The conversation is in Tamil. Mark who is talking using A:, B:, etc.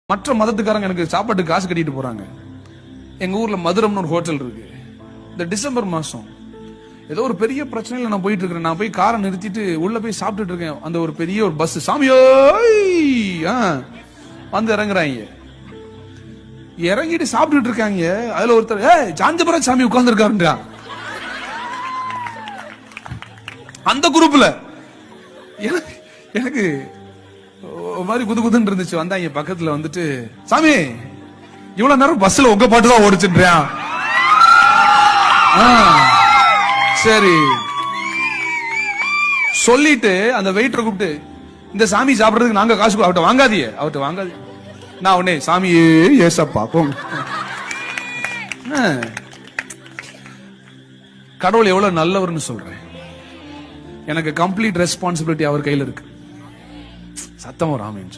A: மற்ற மதத்துக்காரங்க எனக்கு சாப்பாட்டுக்கு காசு கட்டிட்டு போறாங்க. எங்க ஊர்ல மதுரம்னு ஒரு ஹோட்டல் இருக்கு. இந்த டிசம்பர் மாசம் ஏதோ ஒரு பெரிய பிரச்சனையில நான் போயிட்டு இருக்கேன். நான் போய் காரை நிறுத்திட்டு உள்ள போய் சாப்பிட்டுட்டு இருக்கேன். அந்த ஒரு பெரிய ஒரு பஸ் சாமியோ வந்து இறங்குறாங்க. இறங்கிட்டு சாப்பிட்டுட்டு இருக்காங்க. அதுல ஒருத்தர் ஜாஞ்சபுரம் சாமி உட்கார்ந்து இருக்காருன்றா. அந்த குரூப்ல எனக்கு ஒரு மாதிரி குதுகுதுன்னு இருந்துச்சு. வந்தாங்க பக்கத்துல வந்துட்டு, சாமி இவ்வளவு நேரம் பஸ்ல உங்க பாட்டு தான் ஓடிச்சுன்றியா? சரி சொல்லிட்டு அந்த வெயிட்டரை கூப்பிட்டு, இந்த சாமி சாப்பிடுறதுக்கு நாங்க காசு அவட்ட வாங்காதீங்க, அவட்ட வாங்காதீங்க. நான் உடனே சாமியே ஏசப்பா போங்க. கடவுள் எவ்வளவு நல்லவர்னு சொல்றேன். எனக்கு கம்ப்ளீட் ரெஸ்பான்சிபிலிட்டி அவர் கையில் இருக்கு. சத்தம் ராமன்.